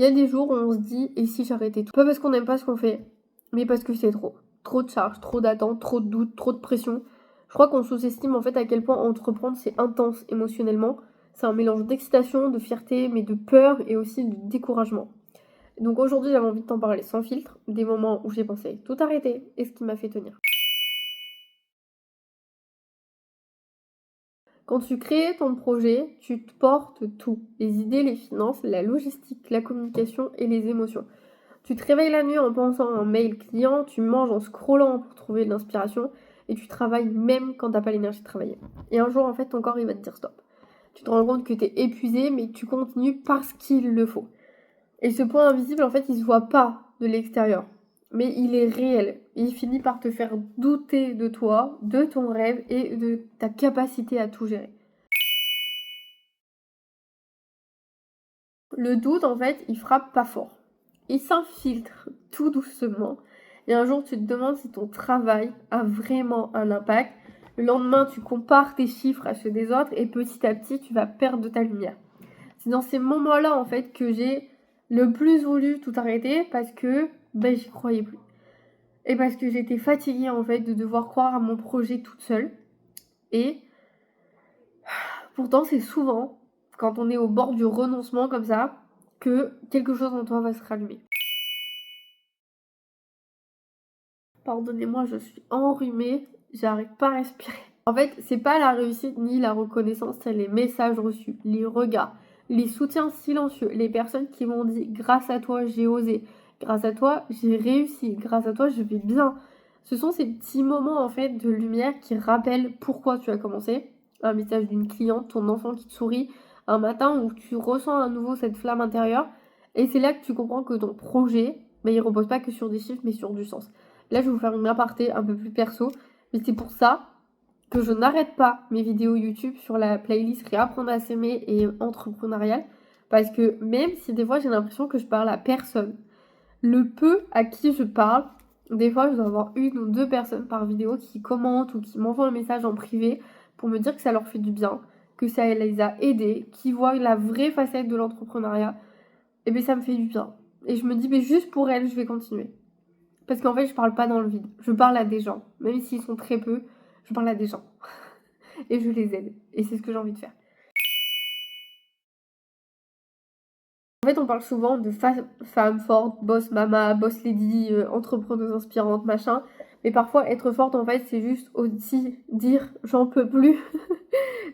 Il y a des jours où on se dit, et si j'arrêtais tout? Pas parce qu'on n'aime pas ce qu'on fait, mais parce que c'est trop. Trop de charges, trop d'attentes, trop de doutes, trop de pression. Je crois qu'on sous-estime en fait à quel point entreprendre c'est intense émotionnellement. C'est un mélange d'excitation, de fierté, mais de peur et aussi de découragement. Donc aujourd'hui j'avais envie de t'en parler sans filtre, des moments où j'ai pensé tout arrêter et ce qui m'a fait tenir. Quand tu crées ton projet, tu te portes tout. Les idées, les finances, la logistique, la communication et les émotions. Tu te réveilles la nuit en pensant à un mail client, tu manges en scrollant pour trouver de l'inspiration et tu travailles même quand t'as pas l'énergie de travailler. Et un jour, en fait, ton corps, il va te dire stop. Tu te rends compte que t'es épuisé, mais tu continues parce qu'il le faut. Et ce point invisible, en fait, il se voit pas de l'extérieur. Mais il est réel. Et il finit par te faire douter de toi, de ton rêve et de ta capacité à tout gérer. Le doute, en fait, il frappe pas fort. Il s'infiltre tout doucement. Et un jour, tu te demandes si ton travail a vraiment un impact. Le lendemain, tu compares tes chiffres à ceux des autres et petit à petit, tu vas perdre de ta lumière. C'est dans ces moments-là, en fait, que j'ai le plus voulu tout arrêter parce que j'y croyais plus. Et parce que j'étais fatiguée, en fait, de devoir croire à mon projet toute seule. Et pourtant, c'est souvent, quand on est au bord du renoncement comme ça, que quelque chose en toi va se rallumer. Pardonnez-moi, je suis enrhumée, j'arrive pas à respirer. En fait, c'est pas la réussite ni la reconnaissance, c'est les messages reçus, les regards, les soutiens silencieux, les personnes qui m'ont dit grâce à toi j'ai osé, grâce à toi j'ai réussi, grâce à toi je vais bien. Ce sont ces petits moments en fait de lumière qui rappellent pourquoi tu as commencé. Un message d'une cliente, ton enfant qui te sourit, un matin où tu ressens à nouveau cette flamme intérieure. Et c'est là que tu comprends que ton projet, il repose pas que sur des chiffres mais sur du sens. Là, je vais vous faire une aparté un peu plus perso, mais c'est pour ça que je n'arrête pas mes vidéos YouTube sur la playlist Réapprendre à s'aimer et entrepreneurial, parce que même si des fois j'ai l'impression que je parle à personne, le peu à qui je parle, des fois je dois avoir une ou deux personnes par vidéo qui commentent ou qui m'envoient un message en privé pour me dire que ça leur fait du bien, que ça les a aidés, qui voient la vraie facette de l'entrepreneuriat, et bien ça me fait du bien. Et je me dis, mais juste pour elles, je vais continuer. Parce qu'en fait, je parle pas dans le vide. Je parle à des gens. Même s'ils sont très peu, je parle à des gens. Et je les aide. Et c'est ce que j'ai envie de faire. En fait, on parle souvent de femmes fortes, boss mama, boss lady, entrepreneuse inspirante, machin. Mais parfois, être forte, en fait, c'est juste aussi dire j'en peux plus.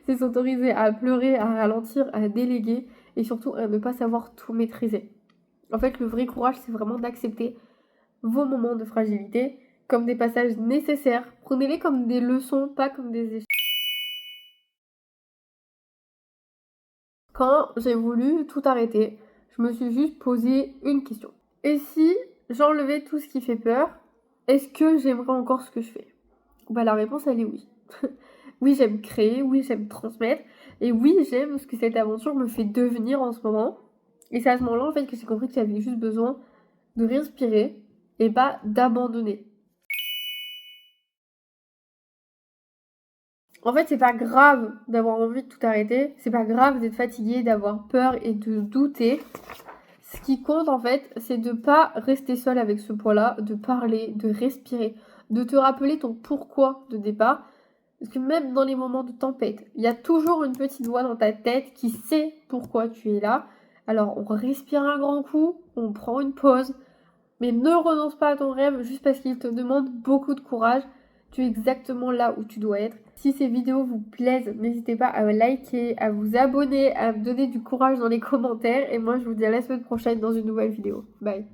C'est s'autoriser à pleurer, à ralentir, à déléguer et surtout à ne pas savoir tout maîtriser. En fait, le vrai courage, c'est vraiment d'accepter vos moments de fragilité comme des passages nécessaires. Prenez-les comme des leçons, pas comme des échecs. Quand j'ai voulu tout arrêter, je me suis juste posé une question. Et si j'enlevais tout ce qui fait peur, est-ce que j'aimerais encore ce que je fais? La réponse, elle est oui. Oui, j'aime créer, oui, j'aime transmettre, et oui, j'aime ce que cette aventure me fait devenir en ce moment. Et c'est à ce moment-là, en fait, que j'ai compris que j'avais juste besoin de respirer et pas d'abandonner. En fait, c'est pas grave d'avoir envie de tout arrêter, c'est pas grave d'être fatigué, d'avoir peur et de douter. Ce qui compte en fait, c'est de pas rester seul avec ce poids-là, de parler, de respirer, de te rappeler ton pourquoi de départ. Parce que même dans les moments de tempête, il y a toujours une petite voix dans ta tête qui sait pourquoi tu es là. Alors on respire un grand coup, on prend une pause, mais ne renonce pas à ton rêve juste parce qu'il te demande beaucoup de courage. Tu es exactement là où tu dois être. Si ces vidéos vous plaisent, n'hésitez pas à liker, à vous abonner, à me donner du courage dans les commentaires. Et moi, je vous dis à la semaine prochaine dans une nouvelle vidéo. Bye.